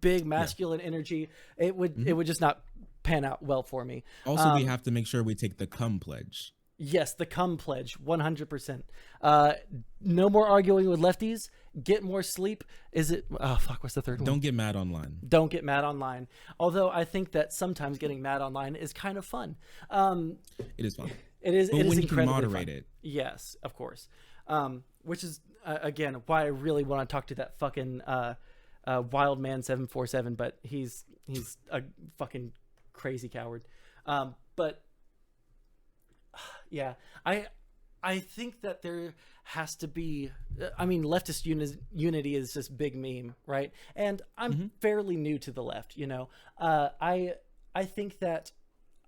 big Yeah. masculine energy. It Hmm. would just not pan out well for me. Also, we Um, have to make sure we take the cum pledge. yes, the cum pledge, 100%. Uh, no more arguing with lefties. Get more sleep. Is it? Oh fuck, what's the third one? Don't get mad online. Don't get mad online. Although I think that sometimes getting mad online is kind of fun. Um, It is fun, it is. but It is when you can incredibly moderate fun. it. Yes, of course. Which is again why I really want to talk to that fucking wild man 747. But he's a fucking crazy coward. But yeah, I think that there has to be. I mean, leftist unity is this big meme, right? And I'm Hmm. fairly new to the left. I think that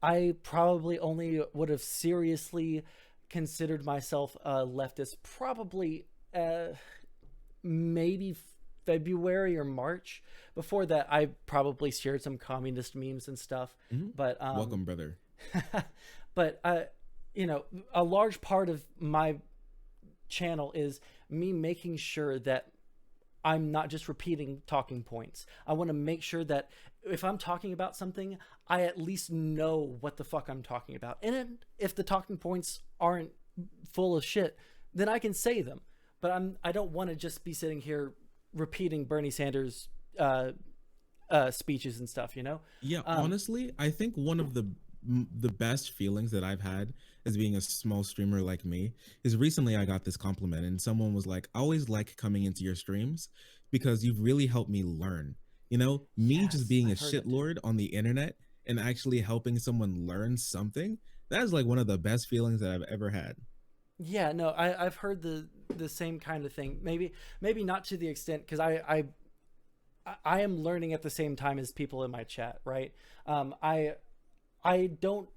I probably only would have seriously considered myself a leftist probably maybe February or March. Before that, I probably shared some communist memes and stuff. Hmm. But Welcome, brother. but a large part of my channel is me making sure that I'm not just repeating talking points. I want to make sure that if I'm talking about something, I at least know what the fuck I'm talking about. And if the talking points aren't full of shit, then I can say them. But I don't want to just be sitting here repeating Bernie Sanders speeches and stuff, you know? Yeah, Um, honestly, I think one of the best feelings that I've had as being a small streamer like me is recently I got this compliment and someone was like, "I always like coming into your streams because you've really helped me learn." Me just yes, being a I've heard that too. shitlord on the internet and actually helping someone learn something, that is like one of the best feelings that I've ever had. Yeah, no, I've heard the same kind of thing. Maybe not to the extent because I am learning at the same time as people in my chat, right? I don't,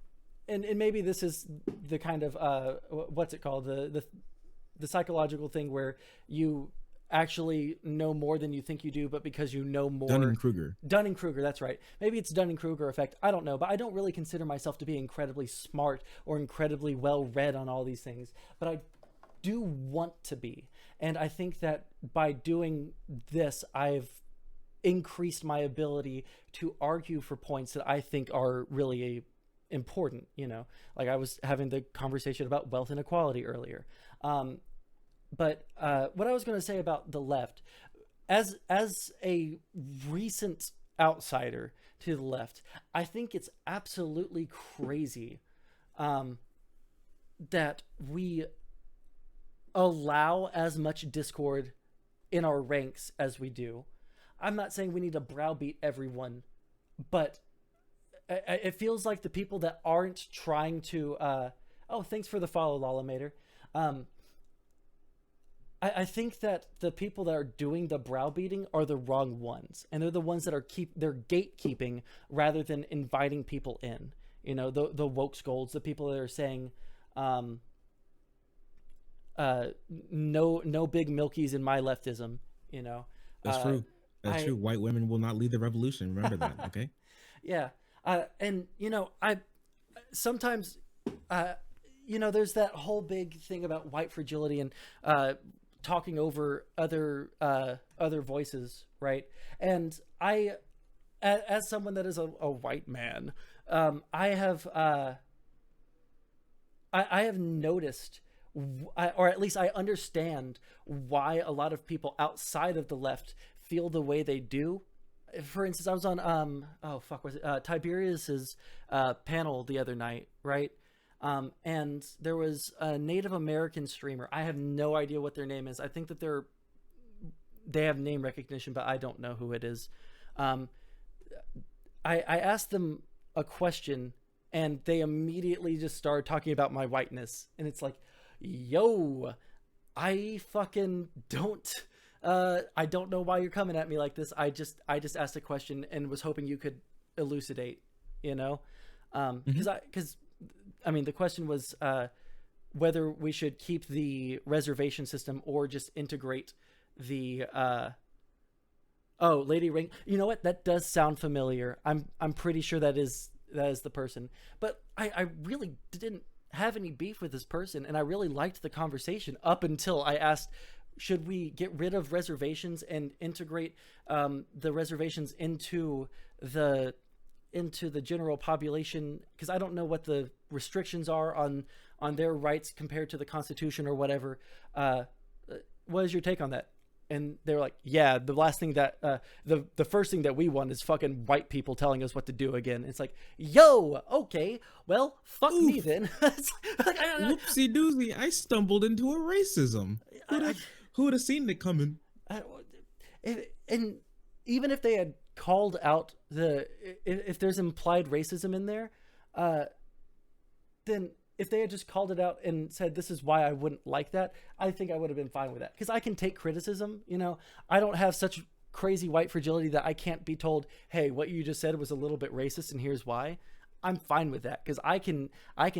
and maybe this is the kind of what's it called, the psychological thing where you actually know more than you think you do, but because you know Dunning more. Kruger. Dunning Kruger, that's right. Maybe it's Dunning Kruger effect. I don't know, but I don't really consider myself to be incredibly smart or incredibly well read on all these things. But I do want to be. And I think that by doing this, I've increased my ability to argue for points that I think are really important. Like I was having the conversation about wealth inequality earlier. Um, but what I was going to say about the left, as a recent outsider to the left, I think it's absolutely crazy um, that we allow as much discord in our ranks as we do. I'm not saying we need to browbeat everyone, but it feels like the people that aren't trying to. Oh, thanks for the follow, Lolamator. Um, I think that the people that are doing the browbeating are the wrong ones, and they're the ones that are they're gatekeeping rather than inviting people in. The woke scolds, the people that are saying, um, no big milkies in my leftism. You know, That's uh, true. That's I true. White women will not lead the revolution. Remember that, okay? yeah, and I sometimes there's that whole big thing about white fragility and talking over other voices, right? And as someone that is a white man, I have I have noticed, or at least I understand why a lot of people outside of the left feel the way they do. For instance, I was on oh fuck, was it Tiberius's panel the other night, right? And there was a Native American streamer. I have no idea what their name is. I think that they have name recognition, but I don't know who it is. Um, I asked them a question, and they immediately just started talking about my whiteness, and it's like, yo, I fucking don't. I don't know why you're coming at me like this. I just asked a question and was hoping you could elucidate. You know, Hmm. because I mean the question was whether we should keep the reservation system or just integrate the oh, Lady Ring. You know what? That does sound familiar. I'm pretty sure that is the person. But I really didn't have any beef with this person, and I really liked the conversation up until I asked should we get rid of reservations and integrate the reservations the into the general population? Because I don't know what the restrictions are on their rights compared to the Constitution or whatever. What is your take on that? And they were like, yeah, the last thing that the first thing that we want is fucking white people telling us what to do again. It's like, yo, okay, well, fuck me then. Whoopsie doozy, I stumbled into a racism. Who would have seen it coming? And even if they had called out if there's implied racism in there, then if they had just called it out and said, this is why I wouldn't like that, I think I would have been fine with that. Because I can take criticism, you know. I don't have such crazy white fragility that I can't be told, hey, what you just said was a little bit racist and here's why. I'm fine with that because I can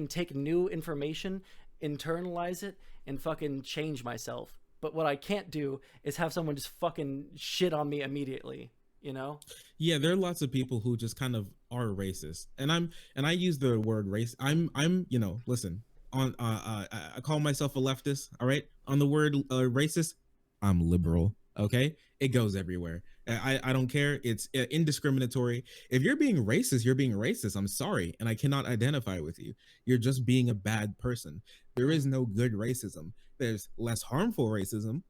take new information, internalize it, and fucking change myself. But what I can't do is have someone just fucking shit on me immediately, you know? Yeah, there are lots of people who just kind of are racist, and I use the word race. I'm you know, listen, on I call myself a leftist. All right, on the word racist, I'm liberal. Okay, it goes everywhere. I don't care. It's indiscriminatory. If you're being racist, you're being racist. I'm sorry, and I cannot identify with you. You're just being a bad person. There is no good racism. There's less harmful racism.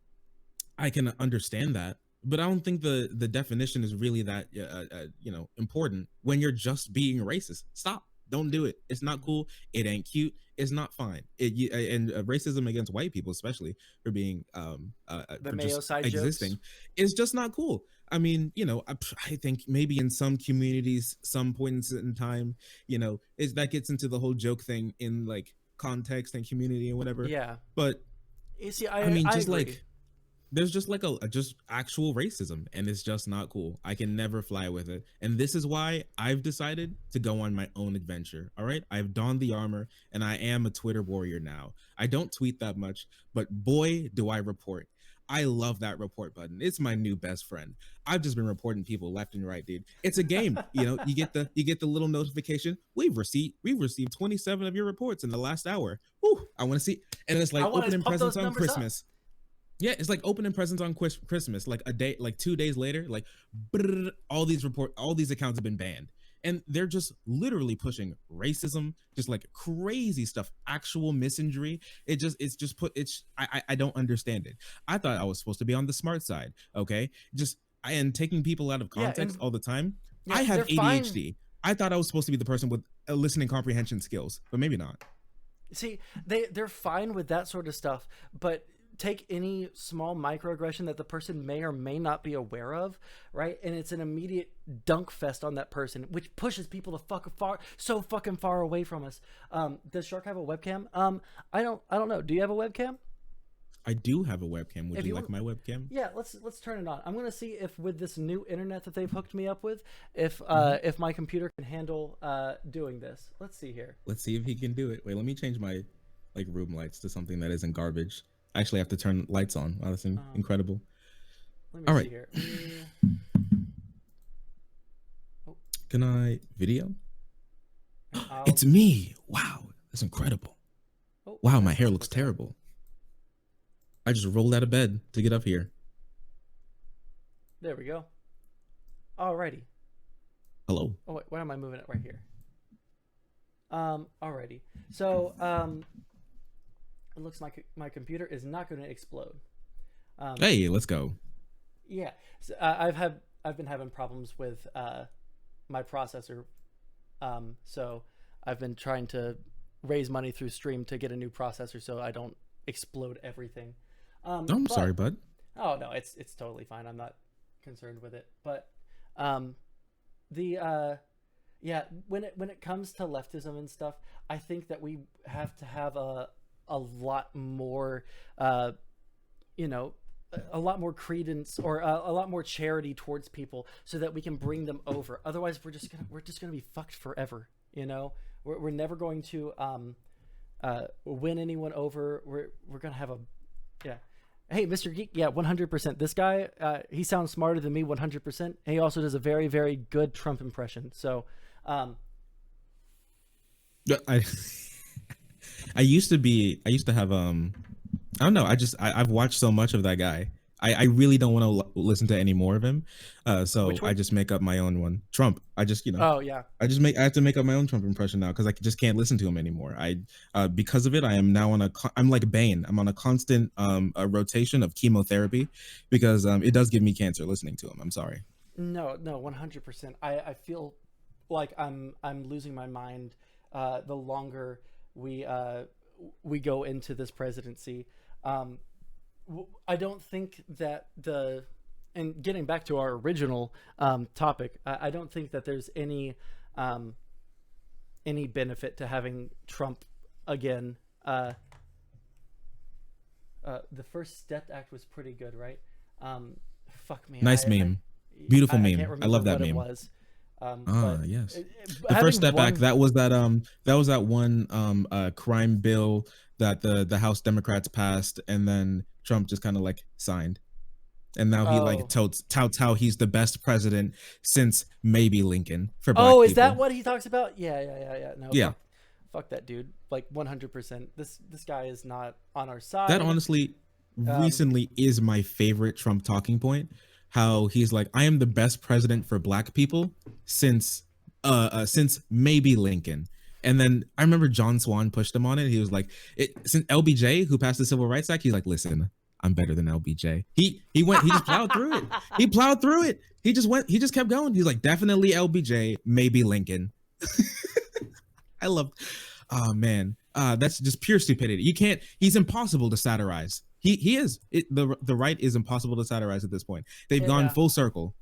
I can understand that, but I don't think the definition is really that you know, important when you're just being racist. Stop. Don't do it. It's not cool. It ain't cute. It's not fine. And racism against white people, especially for being The for Mayo just side existing, jokes. is just not cool. I mean, you know, I think maybe in some communities, some points in time, you know, that gets into the whole joke thing in like context and community and whatever. Yeah. But You see, I mean, I just agree. like there's just like a just actual racism, and it's just not cool. I can never fly with it, and this is why I've decided to go on my own adventure. All right, I've donned the armor and I am a Twitter warrior now. I don't tweet that much, but boy do I report. I love that report button. It's my new best friend. I've just been reporting people left and right, dude. It's a game. You know, you get the little notification. We've received 27 of your reports in the last hour. Whew, I want to see. And it's I like want to opening pump those presents on numbers up. Christmas. Yeah, it's like opening presents on Christmas. Like a day, like 2 days later, like all these accounts have been banned, and they're just literally pushing racism, just like crazy stuff, actual misinjury. I don't understand it. I thought I was supposed to be on the smart side, okay? And taking people out of Yeah, context and all the time. I yeah, have they're fine. ADHD. I thought I was supposed to be the person with listening comprehension skills, but maybe not. See, they're fine with that sort of stuff, but take any small microaggression that the person may or may not be aware of, right? And it's an immediate dunk fest on that person, which pushes people to so fucking far away from us. Does Shark have a webcam? I don't know. Do you have a webcam? I do have a webcam. Would If you you like my webcam? Yeah, let's turn it on. I'm gonna see if with this new internet that they've hooked me up with, if my computer can handle doing this. Let's see here. Let's see if he can do it. Wait, let me change my like room lights to something that isn't garbage. I actually have to turn lights on. Wow, that's incredible. Let me All see right. here. Oh, Can I video? I'll, It's me. Wow, that's incredible. oh, Wow, that's my hair not looks what's happening. terrible. I just rolled out of bed to get up here. There we go. Alrighty. Hello. Oh wait, why am I moving it right here? Alrighty. So it looks like my computer is not going to explode. Hey, let's go. Yeah, so, I've been having problems with my processor, so I've been trying to raise money through Stream to get a new processor so I don't explode everything. Oh, I'm sorry, bud. Oh no, it's totally fine. I'm not concerned with it. But yeah, when it comes to leftism and stuff, I think that we have to have a lot more you know, a lot more credence or a lot more charity towards people so that we can bring them over. Otherwise we're just gonna be fucked forever, you know. We're never going to win anyone over. We're gonna have a yeah. Hey, Mr. Geek, yeah, 100%. This guy, he sounds smarter than me 100%. He also does a very, very good Trump impression. So, Yeah, I used to have I don't know. I've watched so much of that guy. I really don't want to listen to any more of him. So Which I one? just make up my own one. Trump. I just Oh yeah. I have to make up my own Trump impression now because I just can't listen to him anymore. Because of it, I am now on I'm like Bane. I'm on a constant a rotation of chemotherapy because it does give me cancer listening to him. I'm sorry. No, no, 100%. I feel like I'm losing my mind the longer we uh, we go into this presidency. Um, I don't think that the and getting back to our original topic, I don't think that there's um, any benefit to having Trump again. The First Step Act was pretty good, right? Fuck me, Nice meme. Beautiful I can't meme. I remember love that what it meme. was, Ah, but yes. The First having Step Act, one. that was that one crime bill that the House Democrats passed and then Trump just kind of like signed. And now he like Oh, touts how he's the best president since maybe Lincoln for oh, black is that people. what he talks about? Yeah, yeah, yeah, yeah. No, Yeah. fuck that dude. Like 100%. This guy is not on our That side. honestly Um, recently is my favorite Trump talking point. How he's like, I am the best president for black people since since maybe Lincoln. And then I remember John Swan pushed him on it. He was like, it since LBJ, who passed the Civil Rights Act, he's like, listen, I'm better than LBJ. He just plowed through it. He plowed through it. He just kept going. He's like, definitely LBJ, maybe Lincoln. I love. Oh man, that's just pure stupidity. You can't. He's impossible to satirize. He is. The right is impossible to satirize at this point. They've gone yeah, full circle.